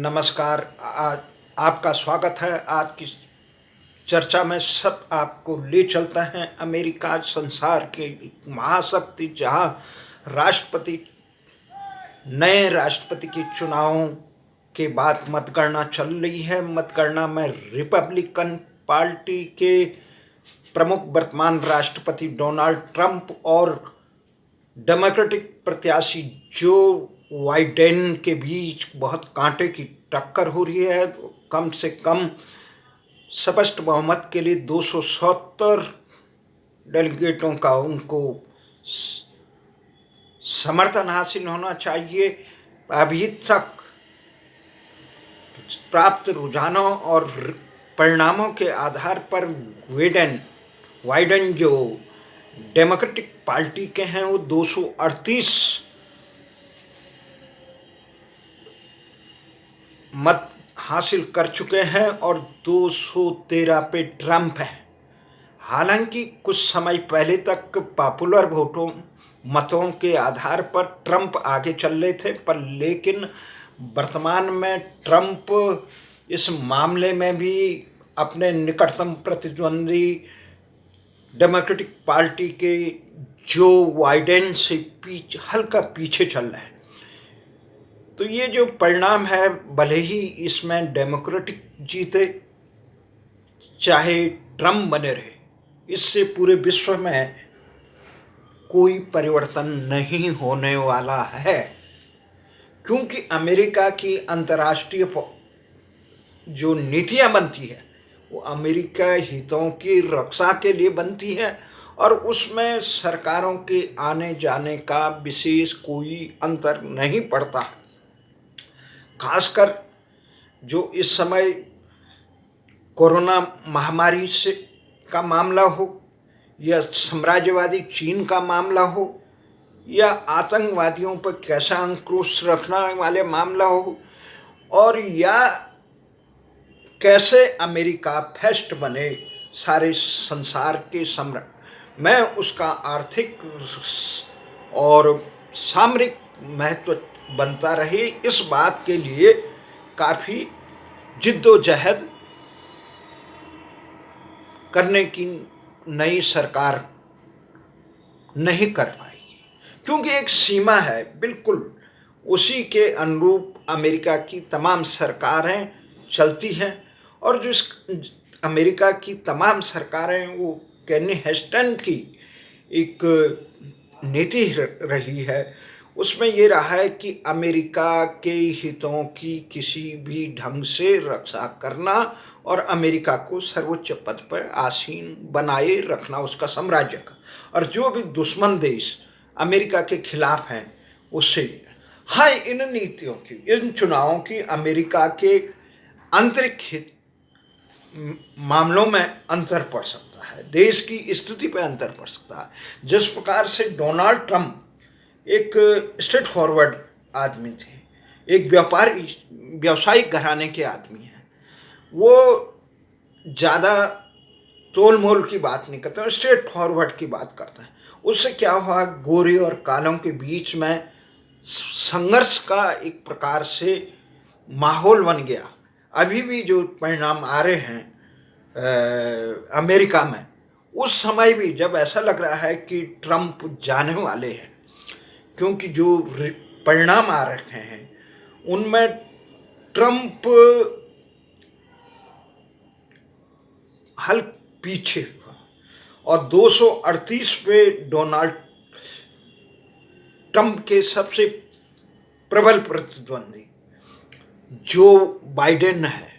नमस्कार। आज आपका स्वागत है। आज की चर्चा में सब आपको ले चलते हैं अमेरिका संसार के एक महाशक्ति, जहां राष्ट्रपति नए राष्ट्रपति के चुनावों के बाद मतगणना चल रही है। मतगणना में रिपब्लिकन पार्टी के प्रमुख वर्तमान राष्ट्रपति डोनाल्ड ट्रंप और डेमोक्रेटिक प्रत्याशी जो बाइडेन के बीच बहुत कांटे की टक्कर हो रही है। कम से कम स्पष्ट बहुमत के लिए 270 डेलीगेटों का उनको समर्थन हासिल होना चाहिए। अभी तक प्राप्त रुझानों और परिणामों के आधार पर बाइडेन जो डेमोक्रेटिक पार्टी के हैं वो 238 मत हासिल कर चुके हैं और 213 पे ट्रंप है। हालांकि कुछ समय पहले तक पॉपुलर मतों के आधार पर ट्रंप आगे चल रहे थे, पर लेकिन वर्तमान में ट्रंप इस मामले में भी अपने निकटतम प्रतिद्वंदी डेमोक्रेटिक पार्टी के जो बाइडेन से हल्का पीछे चल रहे हैं। तो ये जो परिणाम है, भले ही इसमें डेमोक्रेटिक जीते चाहे ट्रंप बने रहे, इससे पूरे विश्व में कोई परिवर्तन नहीं होने वाला है। क्योंकि अमेरिका की अंतर्राष्ट्रीय जो नीतियां बनती है वो अमेरिका हितों की रक्षा के लिए बनती है और उसमें सरकारों के आने जाने का विशेष कोई अंतर नहीं पड़ता है। खासकर जो इस समय कोरोना महामारी से का मामला हो या साम्राज्यवादी चीन का मामला हो या आतंकवादियों पर कैसा अंकुश रखना वाले मामला हो, और या कैसे अमेरिका फर्स्ट बने सारे संसार के सम्राट में, उसका आर्थिक और सामरिक महत्व बनता रहे, इस बात के लिए काफ़ी जिद्दोजहद करने की नई सरकार नहीं कर पाई, क्योंकि एक सीमा है। बिल्कुल उसी के अनुरूप अमेरिका की तमाम सरकारें चलती हैं और जो अमेरिका की तमाम सरकारें वो कैनी हेस्टन की एक नीति रही है, उसमें ये रहा है कि अमेरिका के हितों की किसी भी ढंग से रक्षा करना और अमेरिका को सर्वोच्च पद पर आसीन बनाए रखना उसका साम्राज्य का, और जो भी दुश्मन देश अमेरिका के खिलाफ हैं उससे। हाँ, इन नीतियों की, इन चुनावों की अमेरिका के आंतरिक हित मामलों में अंतर पड़ सकता है, देश की स्थिति पर अंतर पड़ सकता है। जिस प्रकार से डोनाल्ड ट्रंप एक स्ट्रेट फॉरवर्ड आदमी थे, एक व्यावसायिक घराने के आदमी हैं, वो ज़्यादा तोल मोल की बात नहीं करते, स्ट्रेट फॉरवर्ड की बात करते हैं। उससे क्या हुआ, गोरे और कालों के बीच में संघर्ष का एक प्रकार से माहौल बन गया। अभी भी जो परिणाम आ रहे हैं अमेरिका में, उस समय भी जब ऐसा लग रहा है कि ट्रंप जाने वाले हैं, क्योंकि जो परिणाम आ रखे हैं उनमें ट्रंप हल्का पीछे हुआ और 238 पे डोनाल्ड ट्रंप के सबसे प्रबल प्रतिद्वंदी जो बाइडेन है।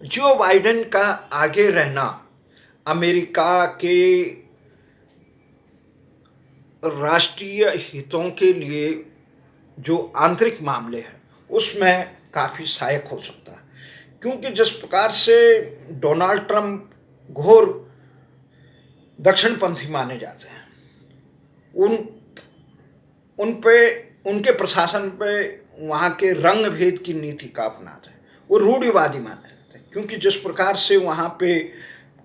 जो बाइडेन का आगे रहना अमेरिका के राष्ट्रीय हितों के लिए जो आंतरिक मामले हैं उसमें काफ़ी सहायक हो सकता है, क्योंकि जिस प्रकार से डोनाल्ड ट्रंप घोर दक्षिणपंथी माने जाते हैं, उन पे उनके प्रशासन पे वहाँ के रंग भेद की नीति का अपनाते हैं, वो रूढ़िवादी माने जाते हैं। क्योंकि जिस प्रकार से वहाँ पे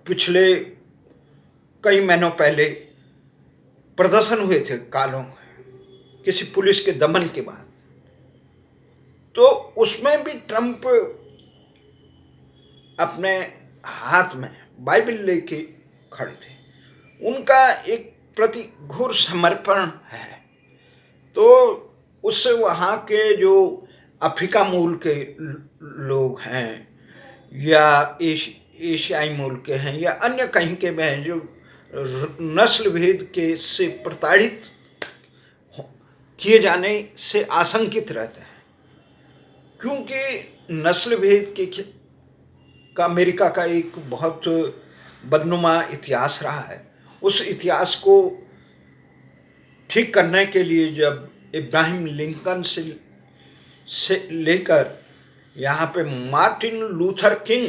पिछले कई महीनों पहले प्रदर्शन हुए थे कालों किसी पुलिस के दमन के बाद, तो उसमें भी ट्रंप अपने हाथ में बाइबल लेके खड़े थे। उनका एक प्रति घोर समर्पण है। तो उससे वहाँ के जो अफ्रीका मूल के लोग हैं या एशियाई मूल के हैं या अन्य कहीं के भी हैं जो नस्ल भेद के से प्रताड़ित किए जाने से आशंकित रहते हैं, क्योंकि नस्ल भेद का अमेरिका का एक बहुत बदनुमा इतिहास रहा है। उस इतिहास को ठीक करने के लिए जब इब्राहिम लिंकन से लेकर यहाँ पे मार्टिन लूथर किंग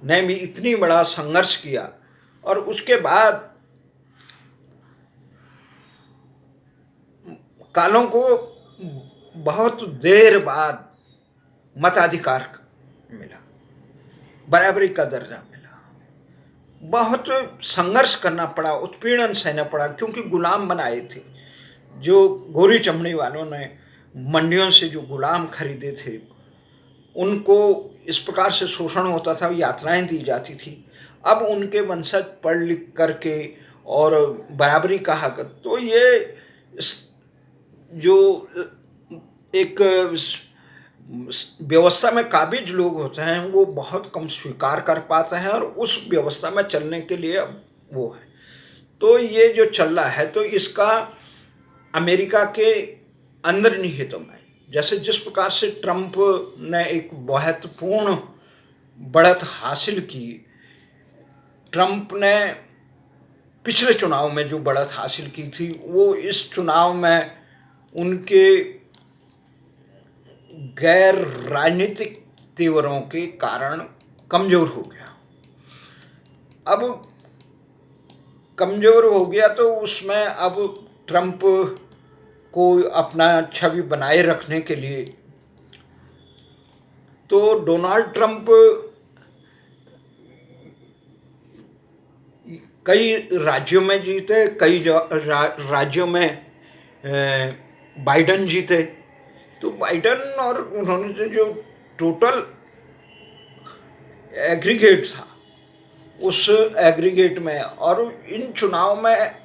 ने भी इतनी बड़ा संघर्ष किया, और उसके बाद कालों को बहुत देर बाद मताधिकार मिला, बराबरी का दर्जा मिला। बहुत संघर्ष करना पड़ा, उत्पीड़न सहना पड़ा, क्योंकि गुलाम बनाए थे। जो गोरी चमड़ी वालों ने मंडियों से जो गुलाम खरीदे थे उनको इस प्रकार से शोषण होता था, यातनाएं दी जाती थी। अब उनके वंशज पढ़ लिख करके और बराबरी का हक, तो ये जो एक व्यवस्था में काबिज लोग होते हैं वो बहुत कम स्वीकार कर पाते हैं, और उस व्यवस्था में चलने के लिए वो है। तो ये जो चल रहा है, तो इसका अमेरिका के अंदर निहित में, जैसे जिस प्रकार से ट्रंप ने एक महत्वपूर्ण बढ़त हासिल की, ट्रंप ने पिछले चुनाव में जो बढ़त हासिल की थी वो इस चुनाव में उनके गैर राजनीतिक तेवरों के कारण कमजोर हो गया। अब कमजोर हो गया तो उसमें अब ट्रंप को अपना छवि बनाए रखने के लिए तो डोनाल्ड ट्रंप कई राज्यों में जीते, कई राज्यों में बाइडन जीते। तो बाइडन और उन्होंने जो टोटल एग्रीगेट था उस एग्रीगेट में, और इन चुनाव में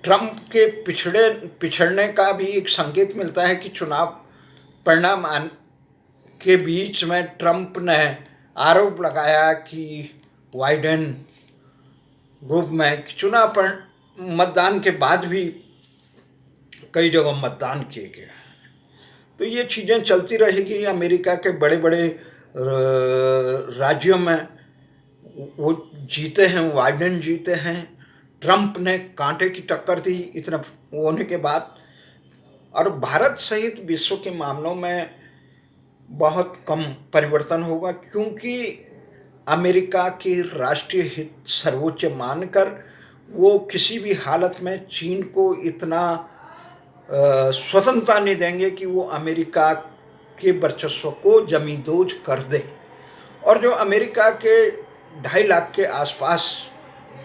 ट्रंप के पिछड़ने का भी एक संकेत मिलता है कि चुनाव परिणाम के बीच में ट्रंप ने आरोप लगाया कि बाइडेन ग्रुप में चुनाव पर मतदान के बाद भी कई जगह मतदान किए गए। तो ये चीज़ें चलती रहेगी। अमेरिका के बड़े बड़े राज्यों में वो जीते हैं, बाइडेन जीते हैं, ट्रंप ने कांटे की टक्कर दी इतना होने के बाद। और भारत सहित विश्व के मामलों में बहुत कम परिवर्तन होगा, क्योंकि अमेरिका के राष्ट्रीय हित सर्वोच्च मानकर वो किसी भी हालत में चीन को इतना स्वतंत्रता नहीं देंगे कि वो अमेरिका के वर्चस्व को जमींदोज कर दे। और जो अमेरिका के 2.5 लाख के आसपास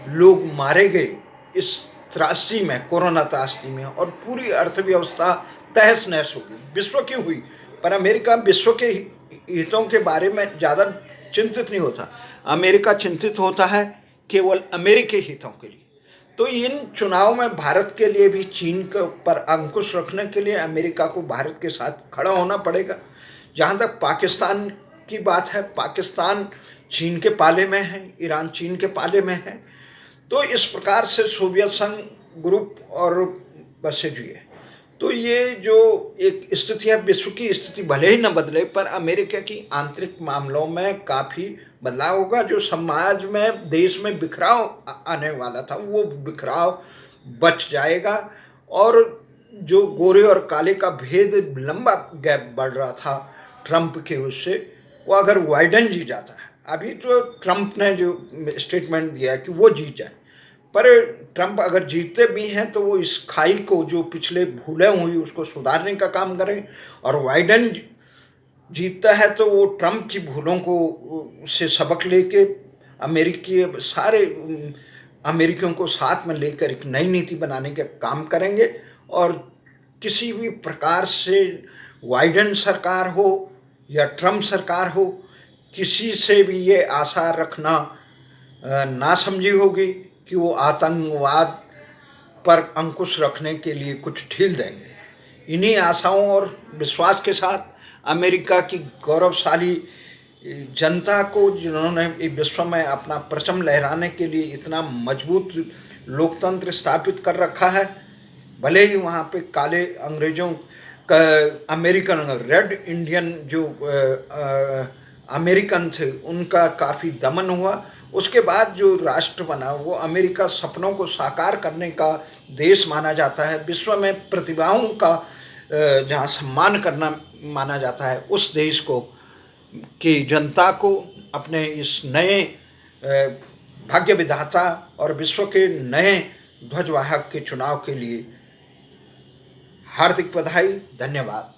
लोग मारे गए इस त्रासदी में, कोरोना त्रासदी में, और पूरी अर्थव्यवस्था तहस नहस हो गई, विश्व की हुई, पर अमेरिका विश्व के हितों के बारे में ज़्यादा चिंतित नहीं होता। अमेरिका चिंतित होता है केवल अमेरिकी हितों के लिए। तो इन चुनाव में भारत के लिए भी चीन के ऊपर अंकुश रखने के लिए अमेरिका को भारत के साथ खड़ा होना पड़ेगा। जहाँ तक पाकिस्तान की बात है, पाकिस्तान चीन के पाले में है, ईरान चीन के पाले में है। तो इस प्रकार से सोवियत संघ ग्रुप और बसे हुए है। तो ये जो एक स्थिति है, विश्व की स्थिति भले ही न बदले, पर अमेरिका की आंतरिक मामलों में काफ़ी बदलाव होगा। जो समाज में, देश में बिखराव आने वाला था वो बिखराव बच जाएगा, और जो गोरे और काले का भेद, लंबा गैप बढ़ रहा था ट्रंप के उससे, वो अगर बाइडेन जीत जाता है, अभी तो ट्रंप ने जो स्टेटमेंट दिया है कि वो जीत जाए, पर ट्रंप अगर जीतते भी हैं तो वो इस खाई को, जो पिछले भूलें हुई, उसको सुधारने का काम करें। और बाइडेन जीतता है तो वो ट्रंप की भूलों को से सबक लेके सारे अमेरिकियों को साथ में लेकर एक नई नीति बनाने का काम करेंगे, और किसी भी प्रकार से बाइडेन सरकार हो या ट्रम्प सरकार हो, किसी से भी ये आशा रखना नासमझी होगी कि वो आतंकवाद पर अंकुश रखने के लिए कुछ ढील देंगे। इन्हीं आशाओं और विश्वास के साथ अमेरिका की गौरवशाली जनता को, जिन्होंने विश्व में अपना परचम लहराने के लिए इतना मजबूत लोकतंत्र स्थापित कर रखा है, भले ही वहाँ पे काले अंग्रेजों का, अमेरिकन रेड इंडियन जो अमेरिकन थे उनका काफ़ी दमन हुआ, उसके बाद जो राष्ट्र बना वो अमेरिका सपनों को साकार करने का देश माना जाता है, विश्व में प्रतिभाओं का जहाँ सम्मान करना माना जाता है, उस देश को की जनता को अपने इस नए भाग्य विधाता और विश्व के नए ध्वजवाहक के चुनाव के लिए हार्दिक बधाई, धन्यवाद।